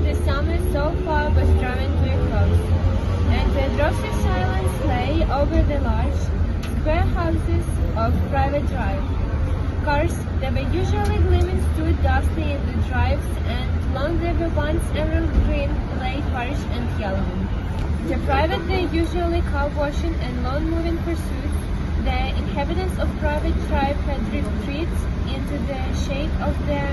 The summer so far was drawing to a close, and the drops of silence lay over the large, square houses of Private Drive. Cars that were usually gleaming stood dusty in the drives, and lawns that were once emerald green lay parish and yellow. The private they usually car washing and lawn-moving pursuits, the inhabitants of Private Drive had retreats into the shade of their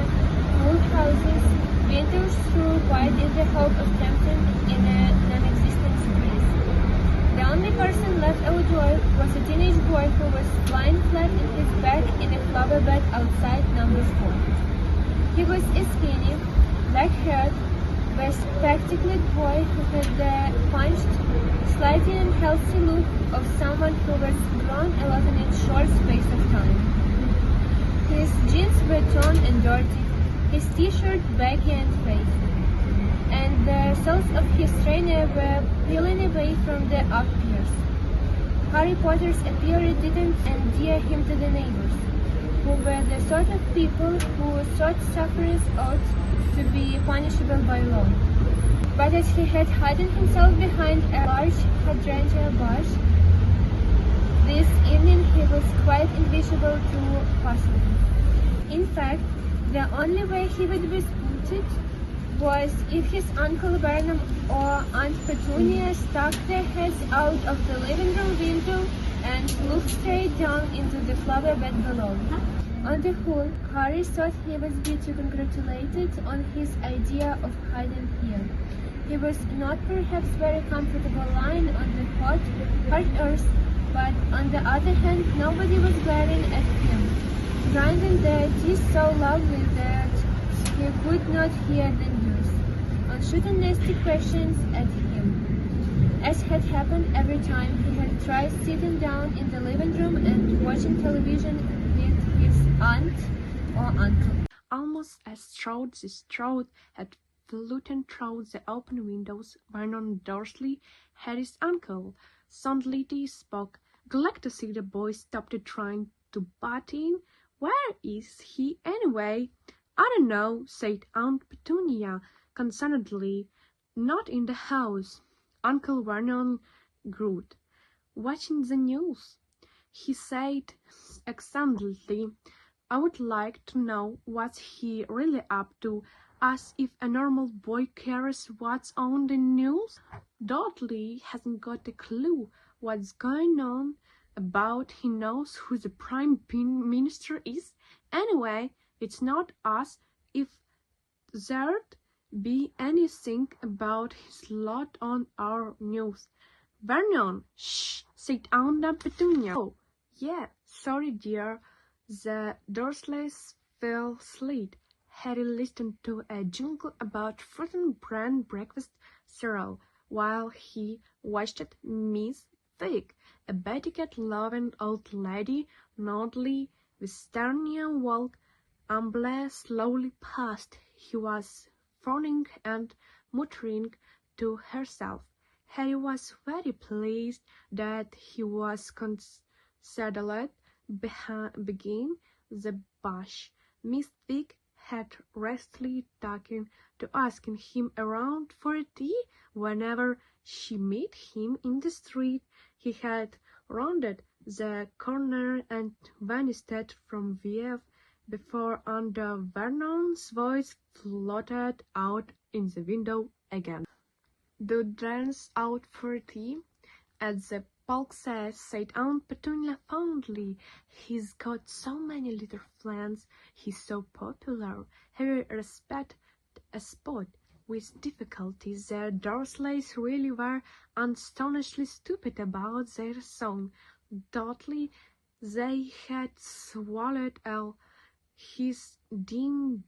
old houses, windows through wide in the hope of tempting in a non-existent breeze. The only person left outdoor was a teenage boy who was lying flat in his bed in a flower bed outside number 4. He was a skinny, black-haired, spectacled boy who had the punched, slightly unhealthy look of someone who was grown a lot in a short space of time. His jeans were torn and dirty, his t-shirt baggy and faded, and the soles of his trainer were peeling away from the up ears. Harry Potter's appearance didn't endear him to the neighbors, who were the sort of people who thought sufferers ought to be punishable by law. But as he had hidden himself behind a large hydrangea bush, this evening he was quite invisible to possible. In fact, the only way he would be spotted was if his Uncle Vernon or Aunt Petunia stuck their heads out of the living room window and looked straight down into the flower bed below. On the whole, Harry thought he was being congratulated on his idea of hiding here. He was not perhaps very comfortable lying on the hot earth, but on the other hand, nobody was glaring at him, grinding their teeth so loudly that he could not hear the news, or shooting nasty questions at him, as had happened every time he had tried sitting down in the living room and watching television with his aunt or uncle. Almost as this throat had floated through the open windows, Vernon Dursley, Harry's uncle, suddenly spoke. Glad to see the boy stopped trying to butt in. Where is he anyway? I don't know, said Aunt Petunia concernedly. Not in the house. Uncle Vernon growled. Watching the news, he said excitedly. I would like to know what he really up to, as if a normal boy cares what's on the news. Dudley hasn't got a clue what's going on about. He knows who the Prime Minister is. Anyway, it's not us. If there'd be anything about his lot on our news. Vernon, shh, said Aunt Petunia. Oh, yeah, sorry, dear. The Dursleys fell asleep. Harry listened to a jingle about fruit and bran breakfast cereal while he watched Miss Fig, a Betty-Cat-loving old lady, noddly Westernian walk, amble slowly past. He was frowning and muttering to herself. Harry was very pleased that he was considered begin the bush. Miss Fig had restfully taken to asking him around for a tea whenever she met him in the street. He had rounded the corner and vanished from view before under Vernon's voice floated out in the window again. "Do dance out for tea at the Polk said Aunt Petunia fondly. He's got so many little friends. He's so popular. Harry respected a spot with difficulty. The Dursleys really were astonishingly stupid about their song. Dudley, they had swallowed all his dream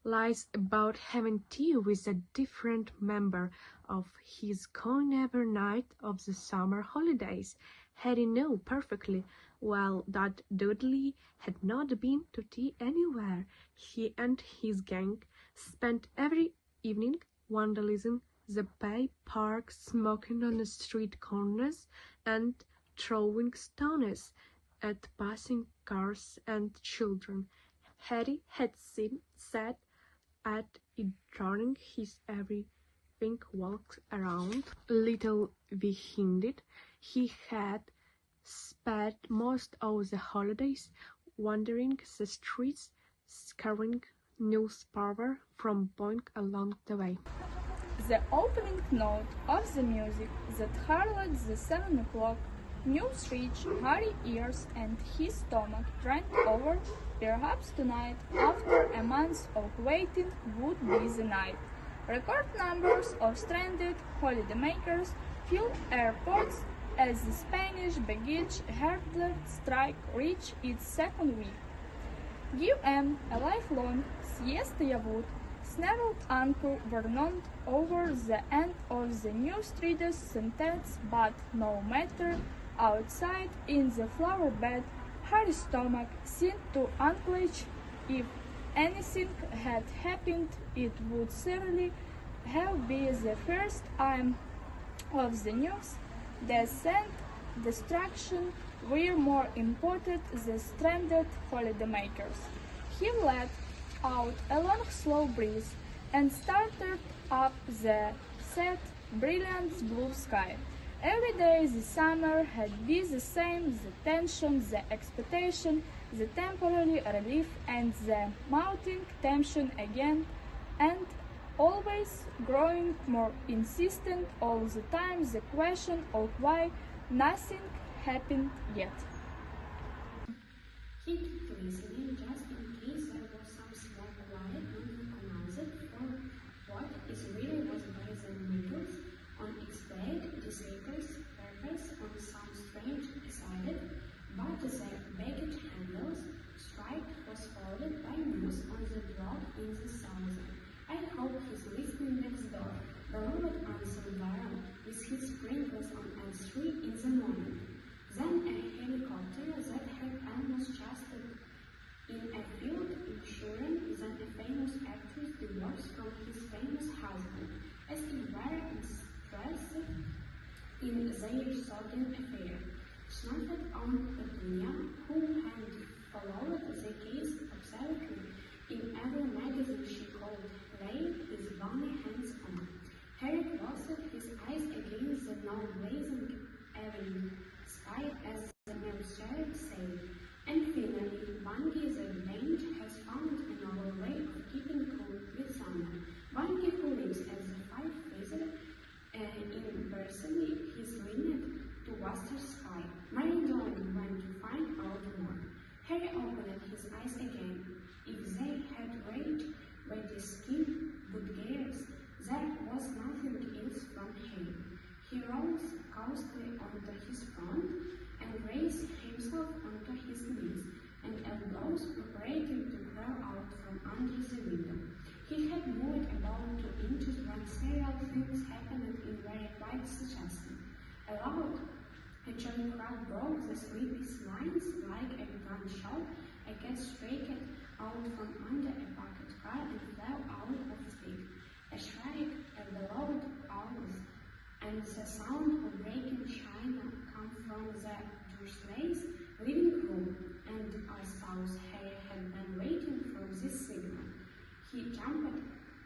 lies about having tea with a different member of his going every night of the summer holidays. Harry knew perfectly well that Dudley had not been to tea anywhere. He and his gang spent every evening vandalizing the Bay Park, smoking on the street corners and throwing stones at passing cars and children. Harry had sat at a turning his everything walk around. Little behind it, he had spent most of the holidays wandering the streets, scaring newspaper from going along the way. The opening note of the music that heralded the 7 o'clock news reached Harry's ears, and his stomach drank over. Perhaps tonight, after a month of waiting, would be the night. Record numbers of stranded holidaymakers fill airports as the Spanish baggage hurdler strike reached its second week. Give them a lifelong siesta would snarled Uncle Vernon over the end of the newsreader's sentence, but no matter, outside in the flower bed, Harry's stomach seemed to unclench. If anything had happened, it would certainly have been the first time of the news. Death and destruction were more important than stranded holidaymakers. He let out a long, slow breath and started up the set, brilliant blue sky. Every day this summer had been the same: the tension, the expectation, the temporary relief, and the mounting tension again, and always growing more insistent all the time the question of why nothing happened yet. He took listening just in case there was some small quiet unrecognized for what is really was by the needles on its blade, disabled purpose on some strange decided, but the baggage handles strike was followed by news on the drop in the south. I hope he's listening next door. Beloved answered Baron with his sprinklers on L3 in the morning. Then a helicopter that had almost just in a field ensuring that a famous actress divorced from his famous husband, as it were interested in their sordid affair. Snuffed on Petunia, who had followed the case observantly in every magazine she could lay his bony hands on. Harry closed his eyes against the now blazing evening sky as the magistrate said, and finally, Bungie the Range has found a novel way of keeping cool with summer. Bungie, who lives as the five freezer, in Berkeley, his leaned to vaster sky. Mary Dolan went to find out more. Harry opened his eyes again. If they had raged by the skin woodgears, there was nothing else from him. He rose cautiously onto his front and raised himself onto his knees, and elbows preparing to crawl out from under the window. He had moved about 2 inches when several things happened in very quiet succession. Aloud, a chilling crack broke the sleepy lines like a gunshot. A cat shrieked out from under a bucket car and fell out of sleep. A shriek, a bellowed owl, and the sound of breaking china come from the Dursley's living room, and as South Harry had been waiting for this signal. He jumped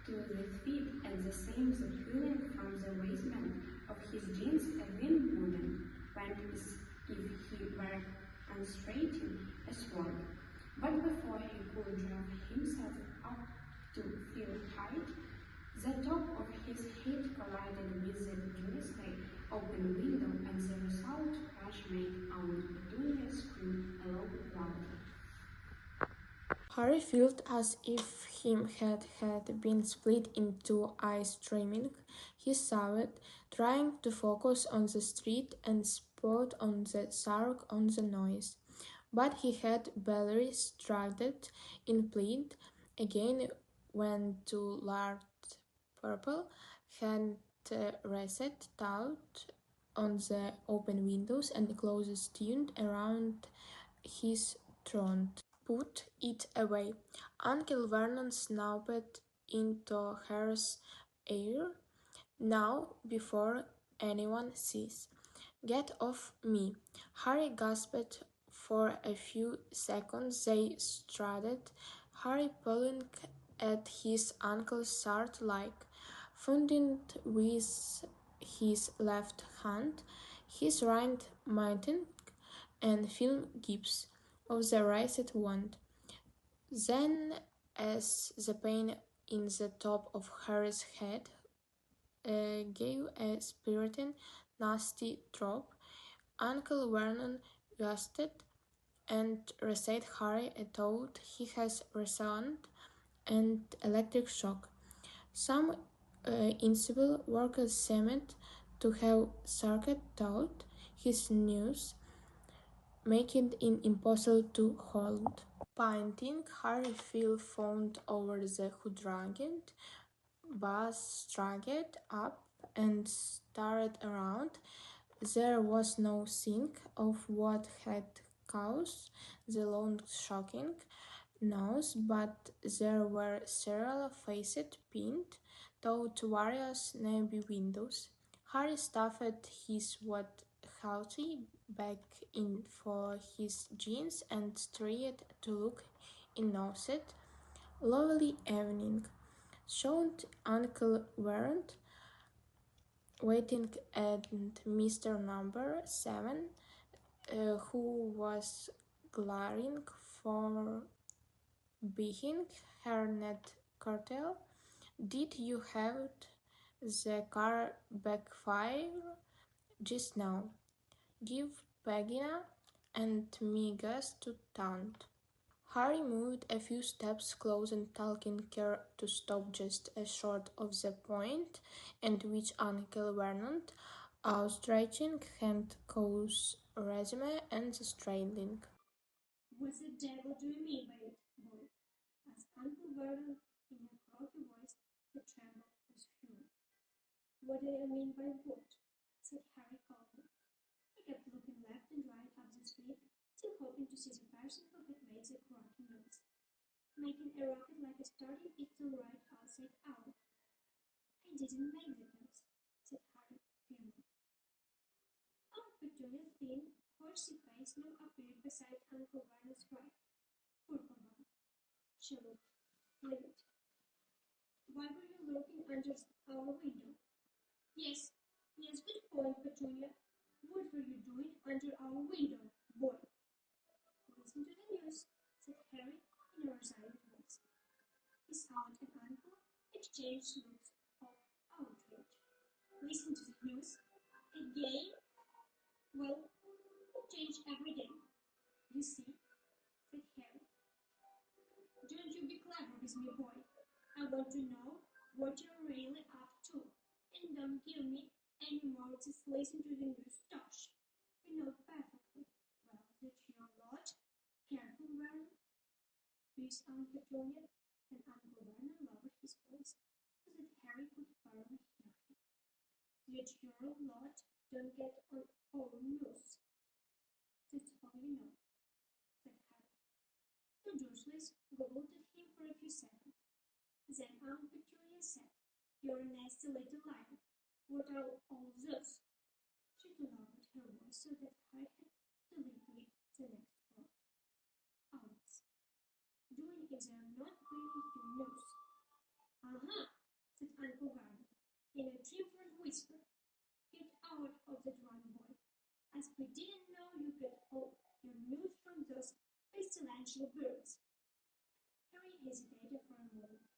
to his feet at the same the pulling from the waistband of his jeans a wind wouldn't, went as if he were unstraighting a sword. But before he could draw himself up to feel height, the top of his head collided with the Dursley open window, and the result crash made Aunt Petunia scream loudly. Harry felt as if him head had been split in two, eyes streaming. He saw it, trying to focus on the street and spot on the dark on the noise. But he had barely struggled in plaid again when two large purple hand rested out on the open windows and closes tuned around his throat. Put it away. Uncle Vernon snapped into Harry's ear. Now, before anyone sees. Get off me. Harry gasped. For a few seconds they strutted, Harry pulling at his uncle's sword like, founding with his left hand, his right mittened and film gibbs of the raised wand. Then, as the pain in the top of Harry's head gave a spiriting, nasty drop, Uncle Vernon gasped and received Harry a thought he has resonant and electric shock. Some incible workers seemed to have circuit thought his news, making it impossible to hold. Painting, Harry fell found over the hydranged, Buzz struggled up and stared around. There was no think of what had caused the long shocking noise, but there were several faces pinned to various navy windows. Harry stuffed his wet haughty back in for his jeans and tried to look innocent. Lovely evening, shouted Uncle Vernon, waiting at Mr. Number 7, who was glaring for being her net curtail. Did you have the car backfire just now? Give Pegina and me gas to taunt. Harry moved a few steps closer, taking care to stop just short of the point at which Uncle Vernon, outstretching hand, caused resume and straightening. What the devil do you mean by it, boy? Asked Uncle Vernon in a croaky voice that trembled with fury. What do you mean by what? Said Harry calmly. He kept looking left and right up the street, still hoping to see the person who had made the croaky noise, making a rocket like a starting pistol right outside out. I didn't make that noise, said Harry firmly. Aunt Petunia's thin, horsey face now appeared beside Uncle Vernon's wife. Purple one. She looked livid. Why were you lurking under our window? Yes, good point, Petunia. What were you doing under our window, boy? Listen to the news, said Harry in a resigned voice. His aunt and uncle exchanged looks of outrage. Listen to the news? Again? Well, it changes every day. You see, said Harry. Don't you be clever with me, boy. I want to know what you're really up to. And don't give me any more just listen to the news tosh. You know perfectly well that you're not. Careful, Vernon, please, Aunt Petunia, and Uncle Vernon lowered his voice so that Harry could barely hear him. That your lot don't get on our news. That's all you know, said Harry. The Dursleys goggled at him for a few seconds. Then Aunt Petunia said, You're a nasty little liar. What are all those? She lowered her voice so that Harry had to repeat the next word. Owls. Doing as they're not bringing you news. Aha, said Uncle Vernon, in a trembled whisper. Get out of that run, boy, as we didn't know you get all your news from those pestilential birds. Harry hesitated for a moment.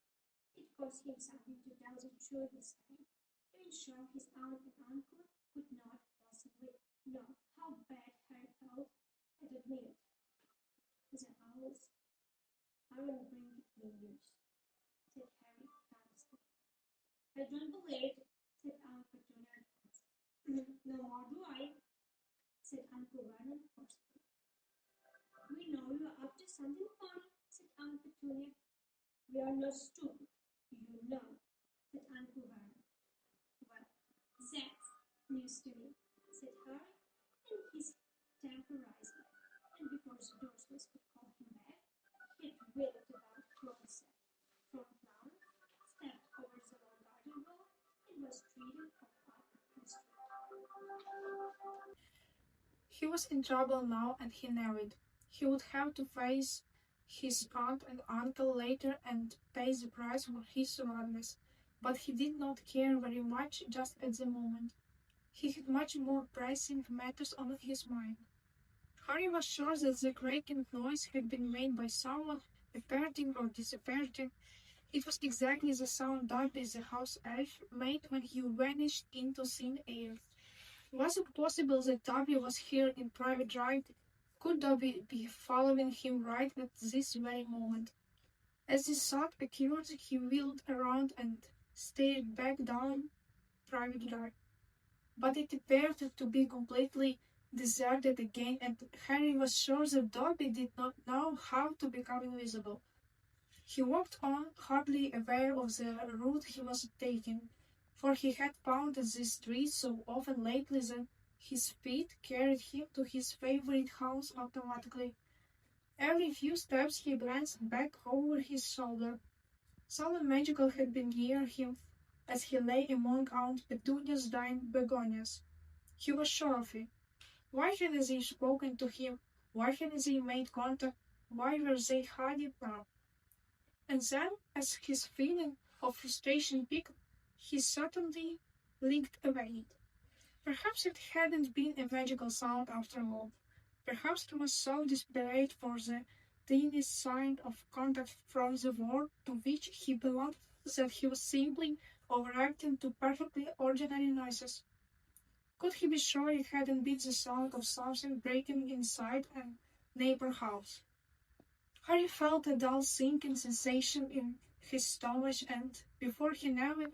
It cost him something to tell the truth this time, to ensure his aunt and uncle could not possibly know how bad Harry felt at admitting it. The owls aren't bringing me news, said Harry callously. I don't believe it, said Aunt Petunia at once. No more do I, said Uncle Vernon forcefully. We know you're up to something funny, said Aunt Petunia. We are not stupid, you know, said Uncle Vernon. Well, that's news to me, said Harry, and his temper rising, and before the Dursleys could call him back, he had wheeled about closer from town, stepped over the long garden wall, and was treated up the street. He was in trouble now, and he knew it. He would have to face his aunt and uncle later and pay the price for his rudeness, but he did not care very much just at the moment. He had much more pressing matters on his mind. Harry was sure that the cracking noise had been made by someone appearing or disappearing. It was exactly the sound Dudley the house elf made when he vanished into thin air. Was it possible that Dobby was here in private drive? Could Dobby be following him right at this very moment? As this thought occurred, he wheeled around and stared back down private drive. But it appeared to be completely deserted again, and Harry was sure that Dobby did not know how to become invisible. He walked on, hardly aware of the route he was taking, for he had pounded this street so often lately that his feet carried him to his favorite house automatically. Every few steps he glanced back over his shoulder. Something magical had been near him as he lay among Aunt Petunia's dying begonias. He was sure of it. Why hadn't they spoken to him? Why hadn't they made contact? Why were they hiding now? And then, as his feeling of frustration peaked, he suddenly linked away. Perhaps it hadn't been a magical sound after all. Perhaps he was so desperate for the tiniest sign of contact from the world to which he belonged that he was simply overacting to perfectly ordinary noises. Could he be sure it hadn't been the sound of something breaking inside a neighbor house? Harry felt a dull sinking sensation in his stomach, and before he knew it,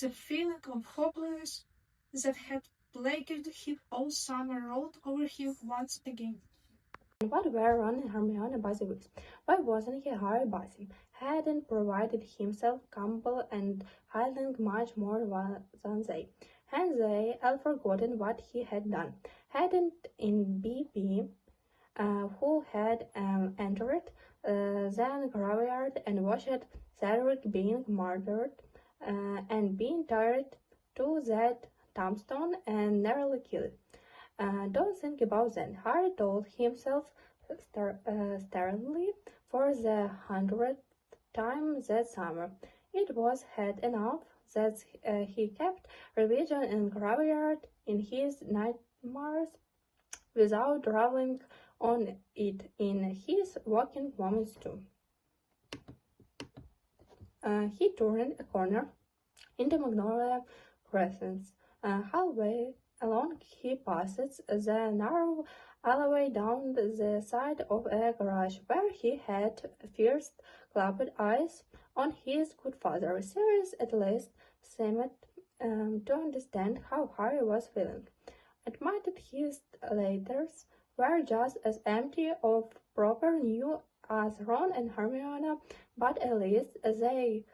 the feeling of hopelessness that had plagued him all summer rolled over him once again. And what were Ron and Hermione busy with? Why wasn't he Harry busy? Hadn't provided himself comfortable and hiding much more than they? Hadn't they all forgotten what he had done? Hadn't in B.B., who had entered the graveyard and watched Cedric being murdered, and been tied to that tombstone and nearly killed? Don't think about that, Harry told himself sternly for the 100th time that summer. It was had enough that he kept revision and graveyard in his nightmares without Rowling on it in his waking moments too. He turned a corner into Magnolia Crescent. Halfway along he passed the narrow alleyway down the side of a garage where he had first clapped eyes on his good father. Sirius at least seemed to understand how Harry was feeling. Admitted his letters were just as empty of proper news as Ron and Hermione, but at least they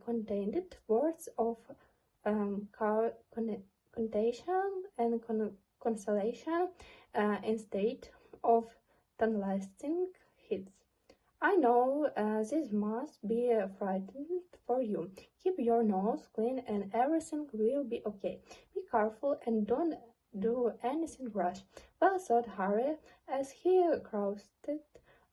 contained words of contention and consolation instead of tongue-lasting hits. I know this must be frightening for you. Keep your nose clean and everything will be okay. Be careful and don't do anything rash. Well thought, Harry, as he crossed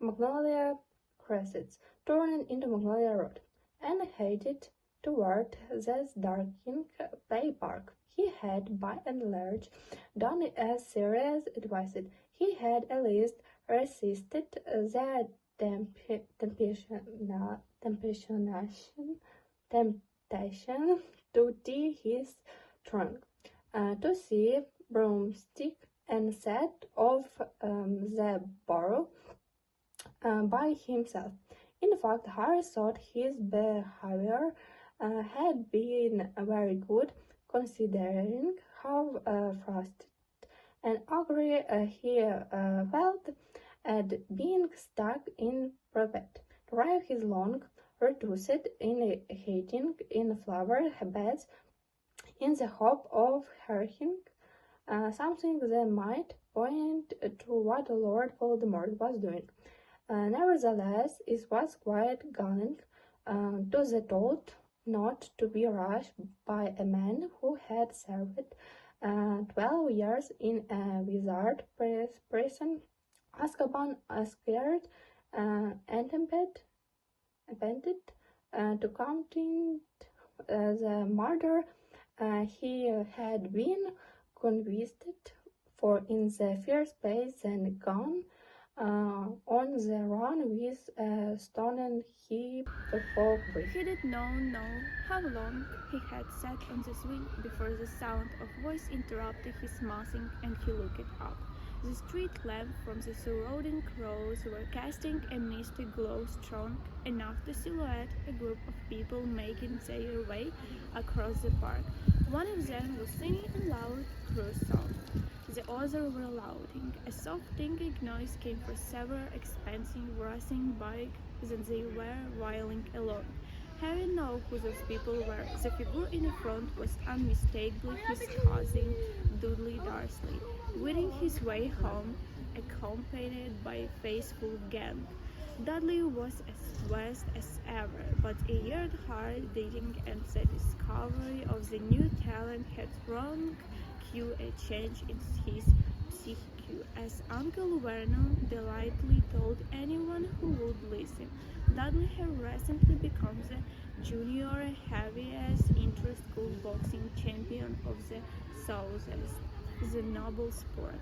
Magnolia Crescent, turning into Magnolia Road, and headed toward the darkening play park. He had, by and large, done as Sirius advised. He had at least resisted the temptation to tee his trunk, to see broomstick and set off the borough by himself. In fact, Harry thought his behavior had been very good, considering how frustrated and angry he felt at being stuck in private drive. His long reduced in hiding in flower beds in the hope of hearing something that might point to what Lord Voldemort was doing. Nevertheless, it was quite galling to the thought not to be rushed by a man who had served 12 years in a wizard prison, Azkaban, scared attempted to counter the murder he had been convicted for in the first place, and gone on the run with a stone heap of brick. He did not know how long he had sat on the swing before the sound of voice interrupted his musing, and he looked up. The street lamps from the surrounding rows were casting a misty glow strong enough to silhouette a group of people making their way across the park. One of them was singing a loud cruise song. The others were lauding. A soft tinkling noise came from several expensive racing bikes that they were whirling along. Harry knew who those people were. The figure in the front was unmistakably his cousin, Dudley Dursley, wending his way home, accompanied by a faithful gang. Dudley was as west as ever, but a year hard dating and the discovery of the new talent had wrought a change in his psyche, as Uncle Vernon delightfully told anyone who would listen. Dudley had recently become the junior heaviest interest school boxing champion of the Southeast, the noble sport.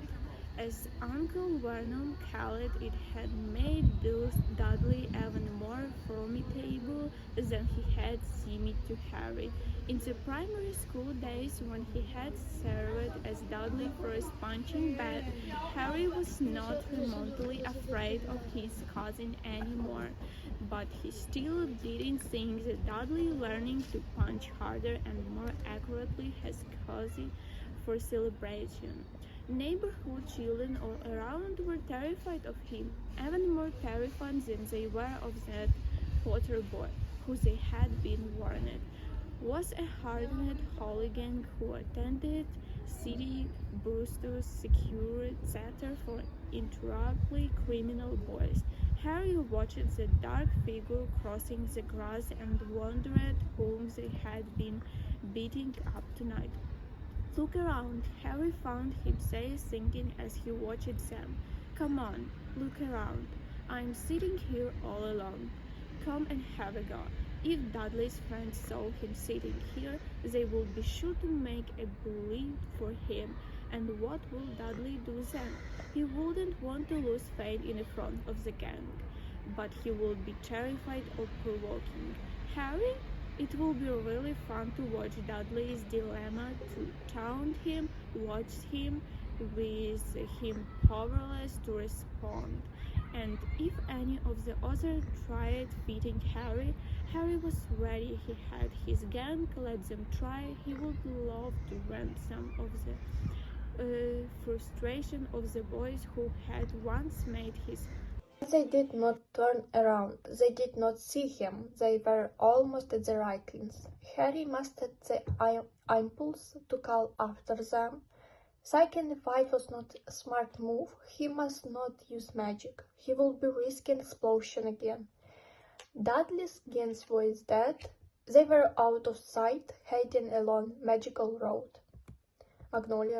As Uncle Vernon called it, it had made Dudley even more formidable than he had seemed to Harry. In the primary school days, when he had served as Dudley's first punching bag, Harry was not remotely afraid of his cousin anymore. But he still didn't think that Dudley learning to punch harder and more accurately has cause for celebration. Neighborhood children all around were terrified of him, even more terrified than they were of that Potter boy, who they had been warned was a hardened hooligan who attended city boosters' secure theater for interruptly criminal boys. Harry watched the dark figure crossing the grass and wondered whom they had been beating up tonight. Look around, Harry found himself thinking as he watched them. Come on, look around. I'm sitting here all alone. Come and have a go. If Dudley's friends saw him sitting here, they would be sure to make a bully for him. And what would Dudley do then? He wouldn't want to lose faith in the front of the gang, but he would be terrified of provoking Harry. It will be really fun to watch Dudley's dilemma, to taunt him, watch him, with him powerless to respond. And if any of the others tried beating Harry, Harry was ready. He had his gang, let them try. He would love to vent some of the frustration of the boys who had once made his. They did not turn around. They did not see him. They were almost at the Ricklins. Harry mustered the impulse to call after them. Psyching the fight was not a smart move. He must not use magic. He would be risking explosion again. Dudley's gang's voice dead. They were out of sight, heading along Magnolia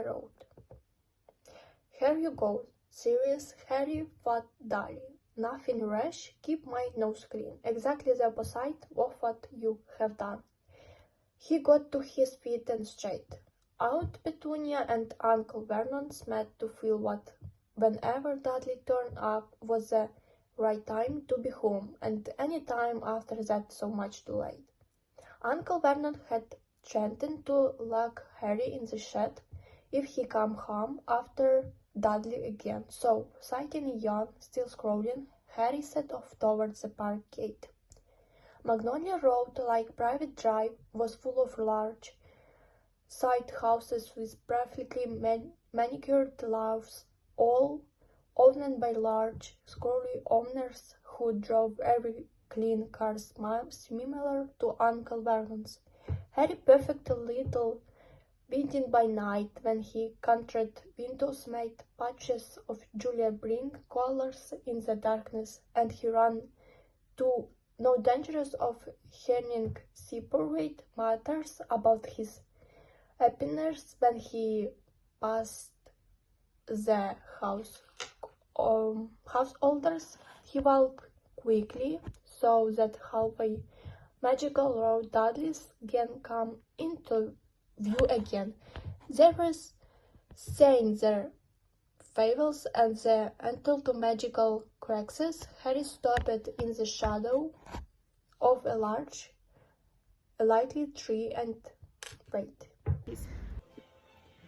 Road. Here you go. Serious, Harry, what Dudley? Nothing rash. Keep my nose clean. Exactly the opposite of what you have done. He got to his feet and straight. Aunt Petunia and Uncle Vernon met to feel what, whenever Dudley turned up, was the right time to be home, and any time after that so much too late. Uncle Vernon had threatened to lock Harry in the shed if he come home after Dudley again, so, sighting a yawn, still scrolling, Harry set off towards the park gate. Magnolia Road, like private drive, was full of large side houses with perfectly manicured lawns, all owned by large, scrawly owners who drove very clean cars similar to Uncle Vernon's. Harry perfectly little beaten by night when he counted windows made patches of Julia Brink colors in the darkness, and he ran to no dangers of hearing separate matters about his happiness when he passed the householders. He walked quickly, so that halfway magical road Dudley's can come into view again. There was saying their fables and the until to magical cracks. Harry stopped in the shadow of a likely tree and prayed.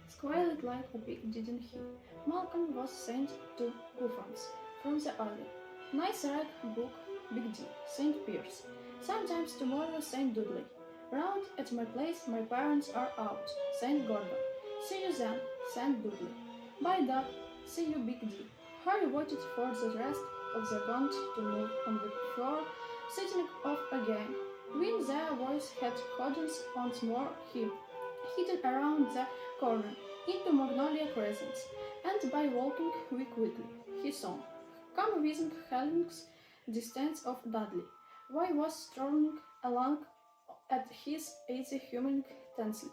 Squealed like a pig, didn't he? Malcolm was sent to Guffins from the other. Nice red book, Big D, St. Piers. Sometimes tomorrow, St. Dudley. Round at my place, my parents are out, St. Gordon. See you then, St. Dudley. Bye, Doc. See you, Big D. Harry waited for the rest of the gaunt to move on the floor, sitting off again. When their voice had gotten once more, he hid around the corner into Magnolia Crescent, and by walking quickly, he saw, come within hailing distance of Dudley. Why was strolling along at his easy humming tensely?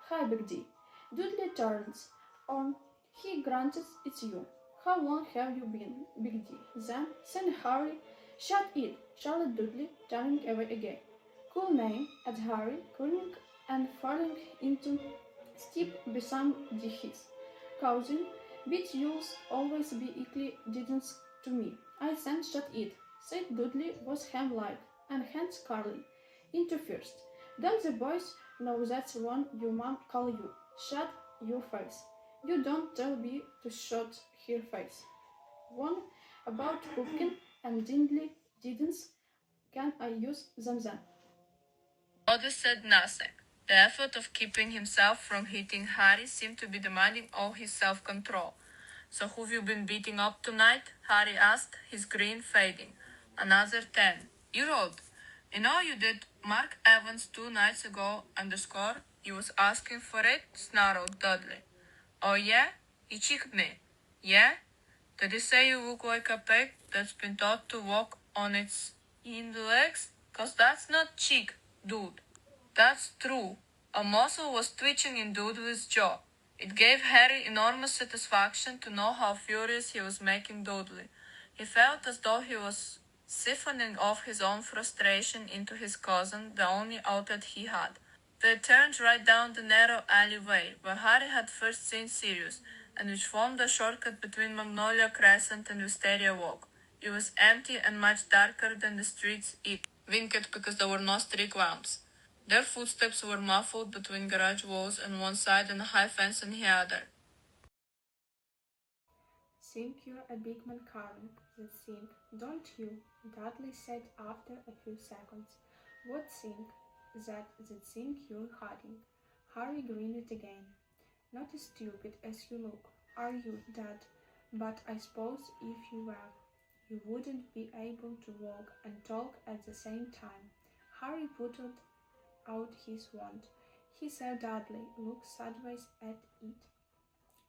Hi, Big D. Dudley turns on. He granted it's you. How long have you been, Big D? Then, said Harry, shut it, Charlotte Dudley, turning away again. Cool name, at Harry, curling and falling into steep beside his cousin. Bit you'll always be equally didn't to me. I said shut it, said Dudley was ham-like, and hands curling into first. Don't the boys know that's one your mom call you? Shut your face. You don't tell me to shut her face. One about Pumpkin and Dindley didn't. Can I use them then? Otis said nothing. The effort of keeping himself from hitting Harry seemed to be demanding all his self-control. So who've you been beating up tonight? Harry asked, his grin fading. Another 10. You wrote. You know you did Mark Evans 2 nights ago underscore. You was asking for it? Snarled Dudley. Oh yeah? You cheeked me. Yeah? Did he say you look like a pig that's been taught to walk on its hind legs? 'Cause that's not cheek, dude. That's true. A muscle was twitching in Dudley's jaw. It gave Harry enormous satisfaction to know how furious he was making Dudley. He felt as though he was siphoning off his own frustration into his cousin, the only outlet he had. They turned right down the narrow alleyway where Harry had first seen Sirius, and which formed a shortcut between Magnolia Crescent and Wisteria Walk. It was empty and much darker than the streets it winked because there were no street lamps. Their footsteps were muffled between garage walls on one side and a high fence on the other. Think you're a big man, Karen, that thing, don't you? Dudley said after a few seconds. What thing? That thing you're hiding. Harry grinned again. Not as stupid as you look, are you, Dad? But I suppose if you were, you wouldn't be able to walk and talk at the same time. Harry put out his wand. He saw Dudley look sideways at it.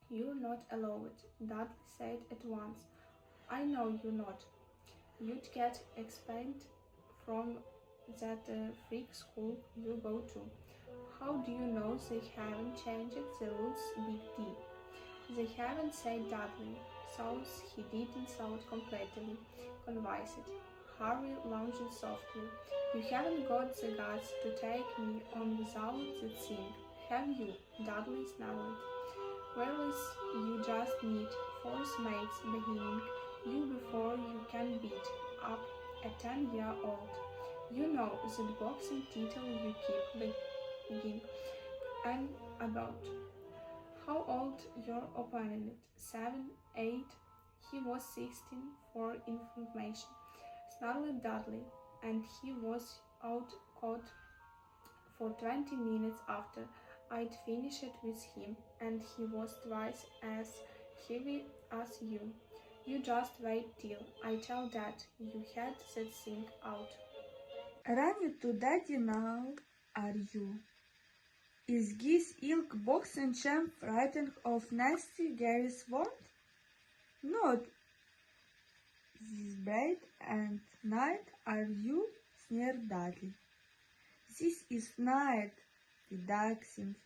You're not allowed, Dudley said at once. I know you're not. You'd get expelled from that freak school you go to. How do you know they haven't changed the rules, Big D? They haven't, said Dudley, so he didn't sound completely convinced. Harry lounged softly. You haven't got the guts to take me on without the thing, have you? Dudley snarled. Whereas you just need force mates beginning you before you can beat up a 10-year-old. You know that boxing title you keep begging and about. How old your opponent? 7, 8? He was 16 for information, snarled Dudley, and he was out cold for 20 minutes after I'd finished with him, and he was twice as heavy as you. You just wait till I tell Dad you had that thing out. Running to Daddy now, are you? Is this ilk boxing champ frightened of nasty Gary's wand? Not this bright and night, are you? Sneered Dudley. This is night, deductions.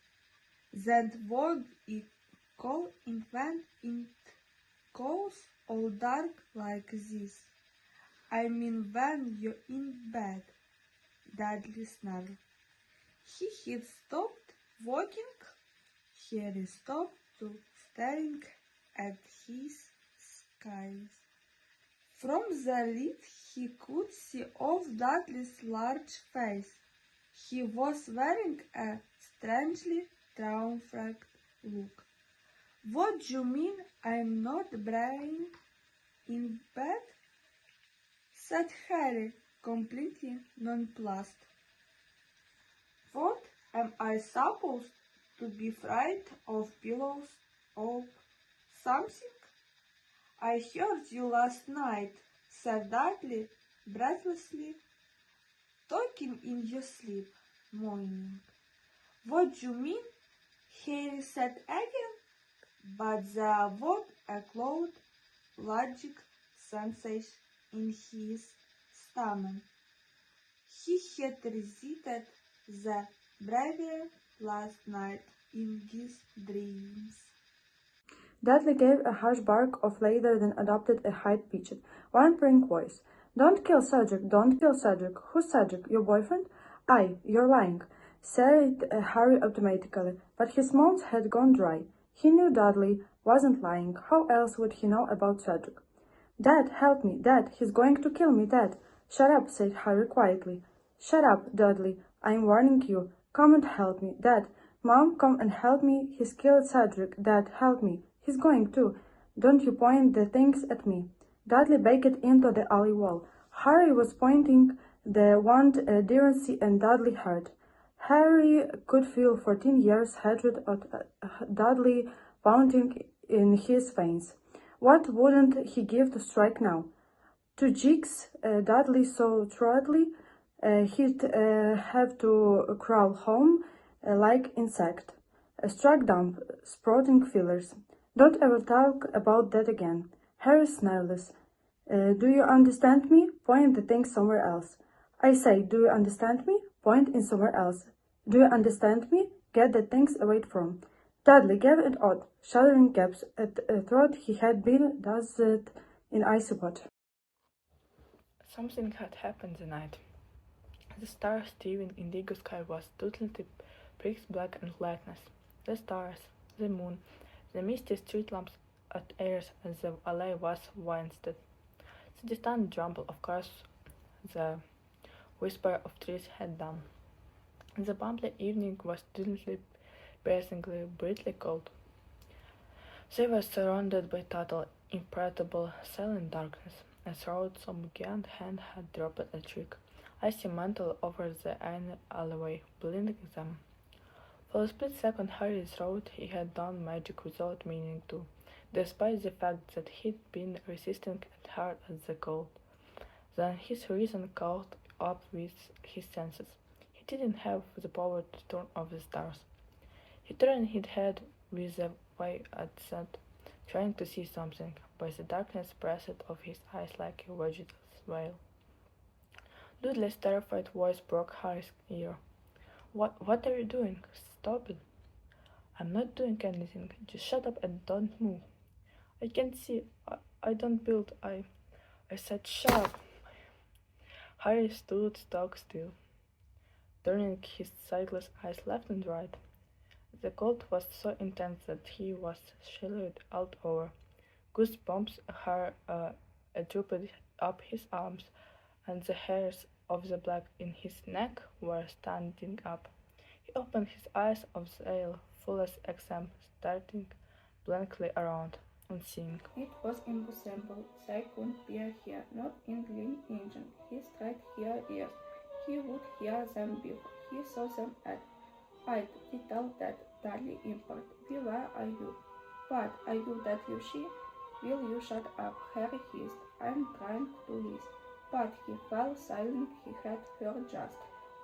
That what it calling when it goes all dark like this. I mean when you're in bed, Dudley snarled. He had stopped walking. Harry stopped to staring at his skies. From the lift he could see off Dudley's large face. He was wearing a strangely triumphant look. What do you mean I'm not brain in bed? Said Harry, completely nonplussed. What, am I supposed to be afraid of pillows or something? I heard you last night, said Dudley breathlessly, talking in your sleep, moaning. What do you mean? Harry said again, but there was a cloud logic sensation in his stomach. He had resisted the bravery last night in his dreams. Dudley gave a harsh bark of laughter, then adopted a high-pitched, whimpering voice. Don't kill Cedric, don't kill Cedric. Who's Cedric, your boyfriend? Aye, you're lying, said Harry automatically, but his mouth had gone dry. He knew Dudley wasn't lying. How else would he know about Cedric? Dad, help me, Dad, he's going to kill me, Dad. Shut up, said Harry quietly. Shut up, Dudley, I'm warning you. Come and help me, Dad. Mom, come and help me. He's killed Cedric. Dad, help me. He's going to. Don't you point the things at me. Dudley backed into the alley wall. Harry was pointing the wand at Derency and Dudley heard. Harry could feel 14 years' hatred at Dudley pounding in his veins. What wouldn't he give to strike now? 2 jigs, Dudley so thoroughly, he'd have to crawl home like insect. Struck dumb, sprouting fillers. Don't ever talk about that again. Harry's nervous. Do you understand me? Point the thing somewhere else. I say, do you understand me? Point in somewhere else. Do you understand me? Get the things away from. Dudley gave an odd, shuddering gasp at a thought he had been dazzled in icy water. Something had happened tonight. The star-steaming indigo sky was totally pitch black and blackness. The stars, the moon, the misty street lamps at airs, and the alley was wasted. The distant jumble of cars, the whisper of trees had done. The bumpy evening was distinctly, piercingly, brightly cold. They were surrounded by total, impenetrable, silent darkness. A throat some giant hand had dropped a trick, icy mantle over the inner alleyway, blinding them. For a split second Harry thought he had done magic without meaning to, despite the fact that he'd been resisting as hard as the cold. Then his reason caught up with his senses. He didn't have the power to turn off the stars. He turned his head with a way at that, trying to see something, but the darkness pressed off his eyes like a vegetal veil. Dudley's terrified voice broke Harry's ear. What are you doing? Stop it. I'm not doing anything. Just shut up and don't move. I can't see. I don't build. I said shut up. Harry stood stock still, turning his sightless eyes left and right. The cold was so intense that he was shivered all over. Goosebumps drooped up his arms, and the hairs of the black in his neck were standing up. He opened his eyes of the fullest exam, starting blankly around, and seeing. It was impossible. They couldn't be here, not in Green Engine. He straight here ears. He would hear them before he saw them at I'd tell that Dudley import. Where are you? What are you that you she? Will you shut up? Harry hissed. I'm trying to listen. But he fell silent. He had heard just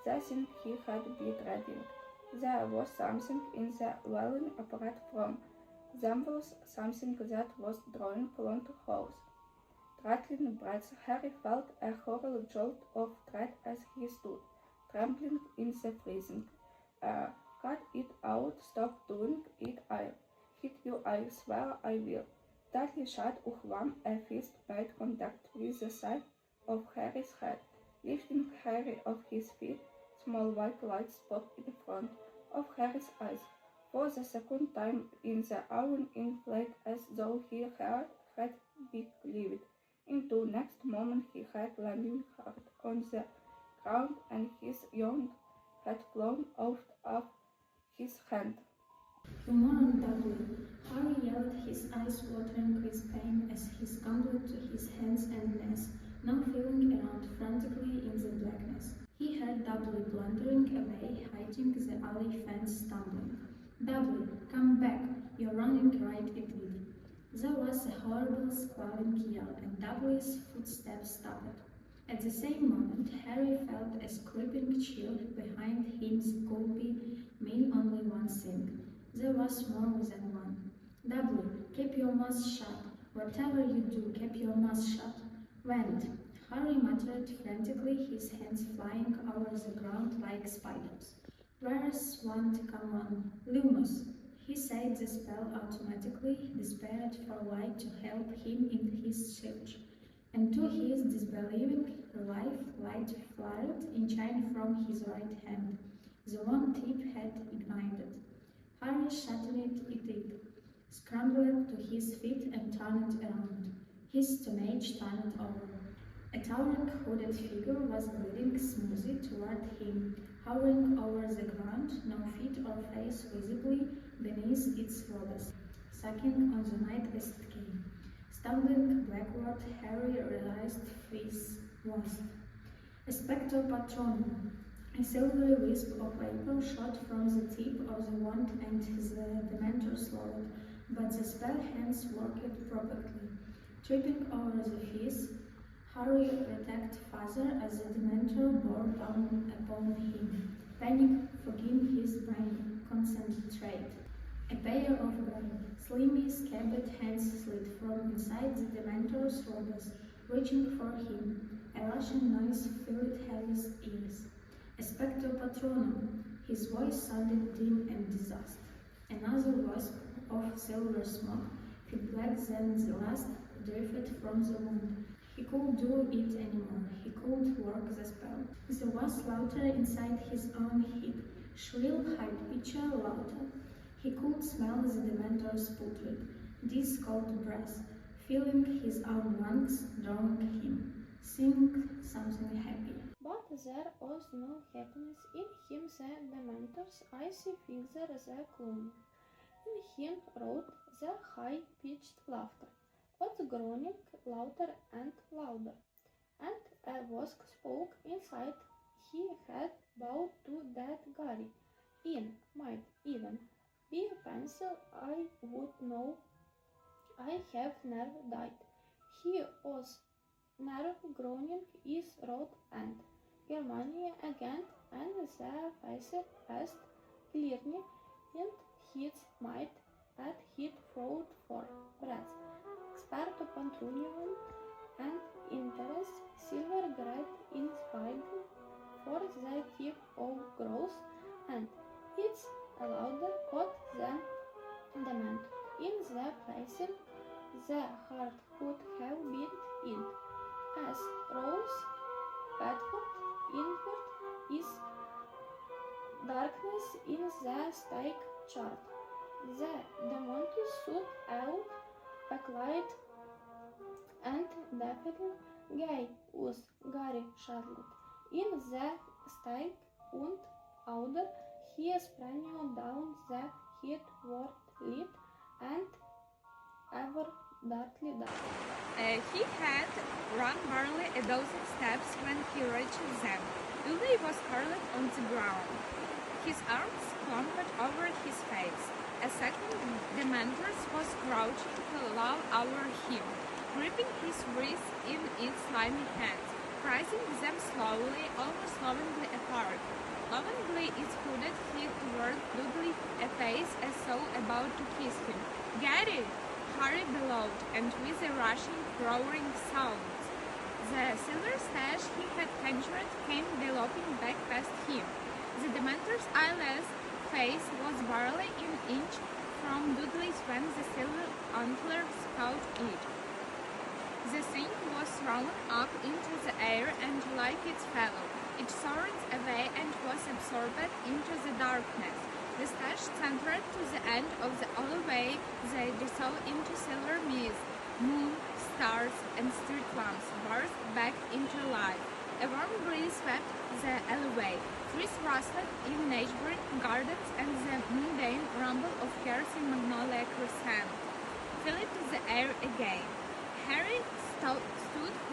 the thing he had been dreading. There was something in the welling apart from them was something that was drawing along to house. Rattling breaths, Harry felt a horrible jolt of dread as he stood, trembling in the freezing air. Cut it out, stop doing it, I'll hit you, I swear I will. Dudley shut Uchwam, a fist made contact with the side of Harry's head, lifting Harry off his feet. Small white light spot in front of Harry's eyes. For the second time in the hour inflated as though he had been lifted into. Next moment he had landed hard on the ground and his yawn had flown out of his hand. You moron, Dudley! Harry yelled, his eyes watering with pain as he scrambled to his hands and knees, now feeling around frantically in the blackness. He heard Dudley blundering away, hiding the alley fence, stumbling. Dudley, come back! You're running right at it. There was a horrible squalling yell, and Dudley's footsteps stopped. At the same moment, Harry felt a creeping chill behind him. Could mean only one thing. There was more than one. Dudley, keep your mouth shut. Whatever you do, keep your mouth shut. Went. Harry muttered frantically, his hands flying over the ground like spiders. Where's want, come on, Lumos? He said the spell automatically, desperate for light to help him in his search. And to his disbelieving relief, light flared and shined from his right hand. The one tip had ignited. Harry shuddered at it, scrambled to his feet and turned around. His tonnage turned over. A towering hooded figure was gliding smoothly toward him, hovering over the ground, no feet or face visibly beneath its robes, sucking on the night as it came. Stumbling backward, Harry realized his was a spectre patronum. A silvery wisp of vapor shot from the tip of the wand and the Dementor slowed, but the spell hands worked perfectly. Tripping over the fizz, Harry attacked further as the Dementor bore down upon him. Panic forging his brain concentrate. A pair of grey, slimy, scabbed hands slid from inside the Dementor's robes, reaching for him. A rushing noise filled Harry's ears. A spectre patronum. His voice sounded dim and disaster. Another wisp of silver smoke, fit black than the last, drifted from the wound. He couldn't do it anymore. He couldn't work the spell. There was laughter inside his own head, shrill, high-pitched laughter. He could smell the Dementor's putrid, discolored breath, feeling his own lungs drawing him, seeing something happy. But there was no happiness in him. The Dementor's icy figure, the gloom. In him wrote the high-pitched laughter, was groaning louder and louder, and a voice spoke inside. He had vowed to that Garry in might even be a pencil, I would know I have never died. He was never groaning is wrote and Germania again, and the facer asked clearly, and his might at his throat for breath. Expert Pantrunium and interest, silver great inspired for the tip of growth, and it's a louder cut than demand. In the place, the heart could have been in, as Rose Bedford inward is darkness in the stake chart. The Demontis stood out, backlight, and definitely gay was Garry Charlotte. In the stake und outer, he sprang down the headward lit and ever darkly dark. He had run barely a dozen steps when he reached them. Dudley was curled on the ground, his arms clumped over his face. A second Dementor was crouching low over him, gripping his wrists in its slimy hands, pressing them slowly, almost lovingly apart. Lovingly it hooded he toward Dudley, a face as though about to kiss him. "Garry!" Harry bellowed, and with a rushing, roaring sound, the silver sash he had conjured came galloping back past him. The Dementor's eyeless face was barely an inch from Dudley's when the silver antlers caught it. The thing was thrown up into the air and, like its fellow, it soared away and was absorbed into the darkness. The stage centered to the end of the alleyway. They dissolved into silver mist. Moon, stars, and street lamps burst back into life. A warm breeze swept the alleyway. Trees rustled in neighboring gardens, and the mundane rumble of cars in Magnolia Crescent filled the air again. Harry stood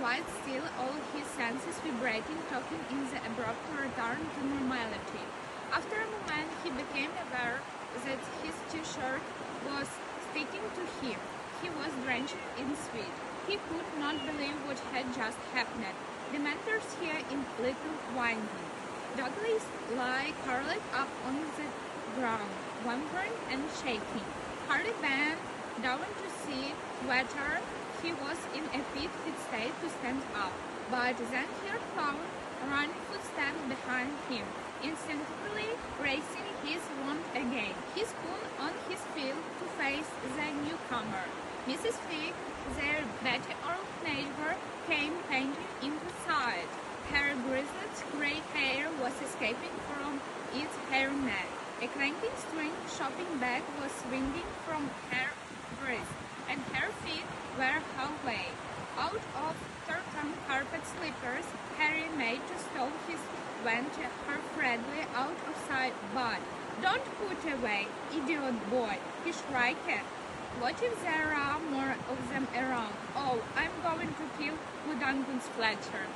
quite still, all his senses vibrating, talking in the abrupt return to normality. After a moment, he became aware that his t-shirt was sticking to him. He was drenched in sweat. He could not believe what had just happened. The mentors here in little winding. Dudley lay curled up on the ground, whimpering and shaking. Harry bent down to see whether he was in a fit state to stand up, but then he found running footsteps behind him, instinctively raising his wand again. He spun on his feet to face the newcomer. Mrs. Fig, their Betty old neighbor, came panting into sight. Her grizzled grey hair was escaping from its hairnet. A clanking string shopping bag was swinging from her wrist, and her feet were halfway. Out of tartan carpet slippers, Harry made to stop his went hurriedly out of sight, but "Don't put away, idiot boy!" he shrieked. "What if there are more of them around? Oh, I'm going to kill Woodungus Fletcher!"